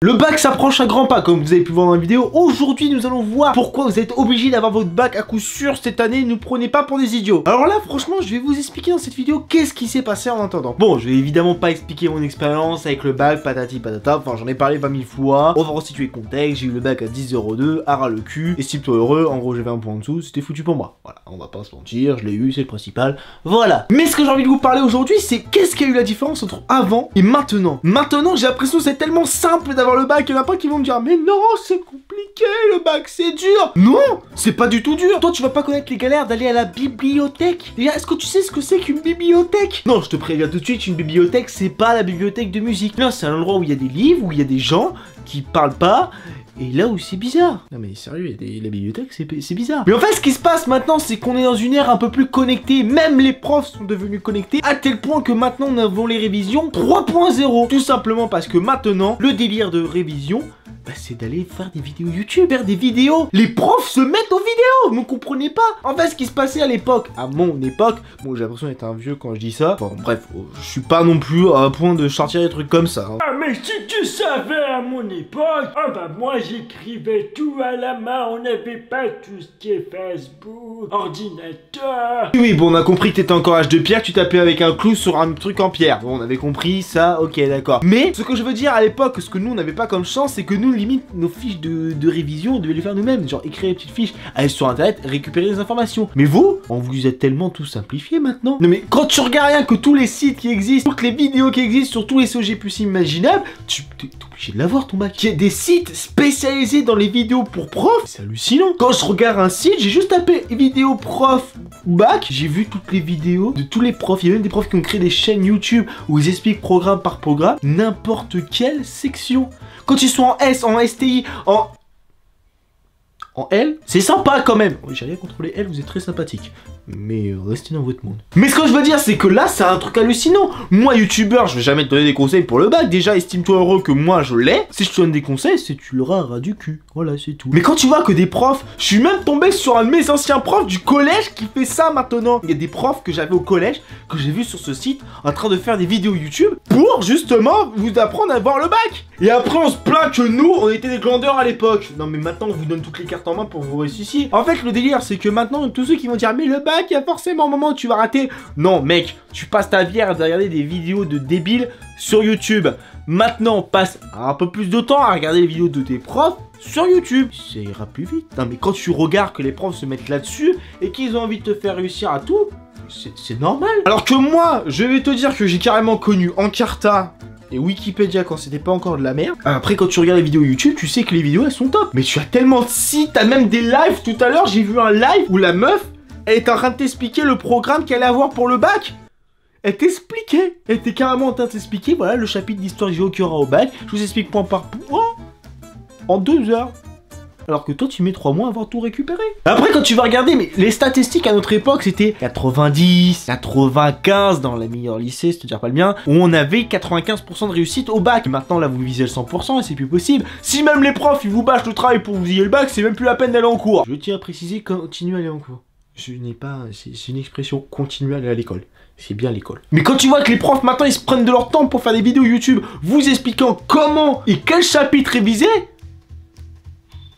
Le bac s'approche à grands pas, comme vous avez pu voir dans la vidéo. Aujourd'hui, nous allons voir pourquoi vous êtes obligé d'avoir votre bac à coup sûr cette année. Ne prenez pas pour des idiots. Alors là, franchement, je vais vous expliquer dans cette vidéo qu'est-ce qui s'est passé en attendant. Bon, je vais évidemment pas expliquer mon expérience avec le bac, patati patata. Enfin, j'en ai parlé 20 000 fois. On va restituer le contexte. J'ai eu le bac à 10,02, à ras le cul. Estime-toi heureux. En gros, j'avais un point en dessous. C'était foutu pour moi. Voilà, on va pas se mentir. Je l'ai eu, c'est le principal. Voilà. Mais ce que j'ai envie de vous parler aujourd'hui, c'est qu'est-ce qu'il y a eu la différence entre avant et maintenant. Maintenant, j'ai l'impression que c'est tellement simple d'avoir le bac. Il y en a pas qui vont me dire mais non c'est compliqué le bac c'est dur. Non c'est pas du tout dur. Toi tu vas pas connaître les galères d'aller à la bibliothèque. Déjà est-ce que tu sais ce que c'est qu'une bibliothèque? Non je te préviens tout de suite, une bibliothèque c'est pas la bibliothèque de musique. Là c'est un endroit où il y a des livres, où il y a des gens qui parlent pas. Et là où c'est bizarre. Non mais sérieux, la bibliothèque c'est bizarre. Mais en fait ce qui se passe maintenant c'est qu'on est dans une ère un peu plus connectée. Même les profs sont devenus connectés à tel point que maintenant nous avons les révisions 3.0. Tout simplement parce que maintenant le délire de révision bah, c'est d'aller faire des vidéos YouTube, faire des vidéos. Les profs se mettent aux vidéos, vous comprenez pas? En fait, ce qui se passait à l'époque, à mon époque, bon, j'ai l'impression d'être un vieux quand je dis ça. Bon, bref, je suis pas non plus à un point de sortir des trucs comme ça. Hein. Ah, mais si tu savais à mon époque, ah bah moi j'écrivais tout à la main, on n'avait pas tout ce qui est Facebook, ordinateur. Oui, bon, on a compris que t'étais encore âge de pierre, que tu tapais avec un clou sur un truc en pierre. Bon, on avait compris ça, ok, d'accord. Mais ce que je veux dire à l'époque, ce que nous on n'avait pas comme chance, c'est que nous, limite, nos fiches de révision, on devait les faire nous-mêmes. Genre, écrire une petite fiche, aller sur internet, récupérer les informations. Mais vous, on vous a tellement tout simplifié maintenant. Non, mais quand tu regardes rien que tous les sites qui existent, toutes les vidéos qui existent sur tous les SOG plus imaginables, tu t'es obligé de l'avoir ton bac. Il y a des sites spécialisés dans les vidéos pour profs, c'est hallucinant. Quand je regarde un site, j'ai juste tapé vidéo prof ou bac, j'ai vu toutes les vidéos de tous les profs. Il y a même des profs qui ont créé des chaînes YouTube où ils expliquent programme par programme, n'importe quelle section. Quand ils sont en S, en STI, en L, c'est sympa quand même. J'ai rien contre les L, vous êtes très sympathiques. Mais restez dans votre monde. Mais ce que je veux dire, c'est que là, c'est un truc hallucinant. Moi, youtubeur, je vais jamais te donner des conseils pour le bac. Déjà, estime-toi heureux que moi, je l'ai. Si je te donne des conseils, c'est tu l'auras ras du cul. Voilà, c'est tout. Mais quand tu vois que des profs, je suis même tombé sur un de mes anciens profs du collège qui fait ça maintenant. Il y a des profs que j'avais au collège, que j'ai vu sur ce site, en train de faire des vidéos YouTube pour justement vous apprendre à avoir le bac. Et après, on se plaint que nous, on était des glandeurs à l'époque. Non, mais maintenant, on vous donne toutes les cartes en main pour vous réussir. En fait, le délire, c'est que maintenant, tous ceux qui vont dire, mais le bac, il y a forcément un moment où tu vas rater. Non, mec, tu passes ta vie à regarder des vidéos de débiles sur YouTube. Maintenant, passe un peu plus de temps à regarder les vidéos de tes profs sur YouTube. Ça ira plus vite. Non, mais quand tu regardes que les profs se mettent là-dessus et qu'ils ont envie de te faire réussir à tout, c'est normal. Alors que moi, je vais te dire que j'ai carrément connu Encarta et Wikipédia quand c'était pas encore de la merde. Après quand tu regardes les vidéos YouTube, tu sais que les vidéos elles sont top. Mais tu as tellement de sites, t'as même des lives. Tout à l'heure j'ai vu un live où la meuf elle était en train de t'expliquer le programme qu'elle allait avoir pour le bac. Elle t'expliquait. Elle était carrément en train de t'expliquer, voilà le chapitre d'histoire géo qu'il y aura au bac. Je vous explique point par point en 2 heures. Alors que toi tu mets 3 mois à avoir tout récupéré. Après quand tu vas regarder, mais les statistiques à notre époque c'était 90, 95 dans les meilleurs lycées, c'est-à-dire pas le mien, où on avait 95% de réussite au bac. Maintenant là vous visez le 100% et c'est plus possible. Si même les profs ils vous bâchent le travail pour vous ayez le bac, c'est même plus la peine d'aller en cours. Je tiens à préciser, continuez à aller en cours. Je n'ai pas, c'est une expression, continuez à aller à l'école. C'est bien l'école. Mais quand tu vois que les profs maintenant ils se prennent de leur temps pour faire des vidéos YouTube, vous expliquant comment et quel chapitre réviser.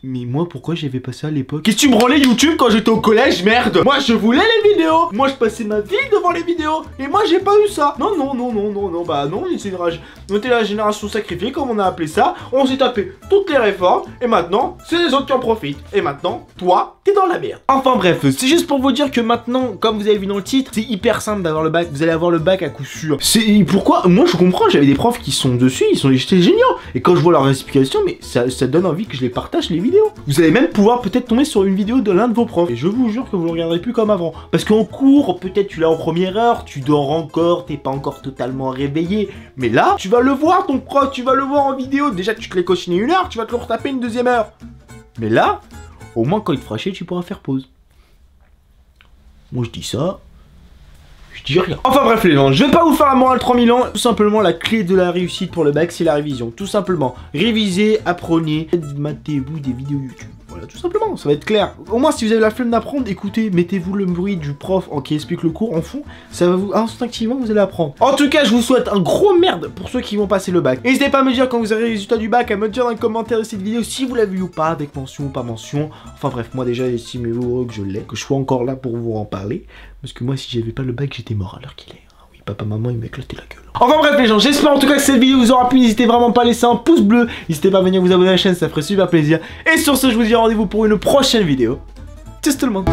Mais moi, pourquoi j'avais pas ça à l'époque? Qu'est-ce que tu me branlais YouTube quand j'étais au collège, merde? Moi, je voulais les vidéos. Moi, je passais ma vie devant les vidéos. Et moi, j'ai pas eu ça. Non, non, non, non, non, non. Bah non, on était la génération sacrifiée, comme on a appelé ça. On s'est tapé toutes les réformes. Et maintenant, c'est les autres qui en profitent. Et maintenant, toi, t'es dans la merde. Enfin bref, c'est juste pour vous dire que maintenant, comme vous avez vu dans le titre, c'est hyper simple d'avoir le bac. Vous allez avoir le bac à coup sûr. C'est pourquoi, moi, je comprends. J'avais des profs qui sont dessus. J'étais géniaux. Et quand je vois leur explication, mais ça donne envie que je les partage, les vidéos. Vous allez même pouvoir peut-être tomber sur une vidéo de l'un de vos profs. Et je vous jure que vous le regarderez plus comme avant. Parce qu'en cours, peut-être tu l'as en première heure, tu dors encore, t'es pas encore totalement réveillé. Mais là, tu vas le voir ton prof, tu vas le voir en vidéo. Déjà que tu te l'es cochiné 1 heure, tu vas te le retaper une 2e heure. Mais là, au moins quand il te fera chier, tu pourras faire pause. Moi je dis ça. Je dis rien. Enfin bref les gens, je vais pas vous faire la morale 3000 ans. Tout simplement la clé de la réussite pour le bac c'est la révision. Tout simplement, révisez, apprenez, matez-vous des vidéos YouTube. Voilà. Voilà, tout simplement, ça va être clair. Au moins, si vous avez la flemme d'apprendre, écoutez, mettez-vous le bruit du prof qui explique le cours en fond, ça va vous, instinctivement, vous allez apprendre. En tout cas, je vous souhaite un gros merde pour ceux qui vont passer le bac. N'hésitez pas à me dire quand vous aurez les résultats du bac, à me dire dans les commentaires de cette vidéo si vous l'avez vu ou pas, avec mention ou pas mention. Enfin bref, moi déjà, estimez-vous heureux que je l'ai, que je sois encore là pour vous en parler. Parce que moi, si j'avais pas le bac, j'étais mort à l'heure qu'il est. Oui, papa, maman, il m'a éclaté la gueule. Enfin bref les gens, j'espère en tout cas que cette vidéo vous aura plu. N'hésitez vraiment pas à laisser un pouce bleu. N'hésitez pas à venir vous abonner à la chaîne, ça ferait super plaisir. Et sur ce, je vous dis rendez-vous pour une prochaine vidéo. Tchuss tout le monde.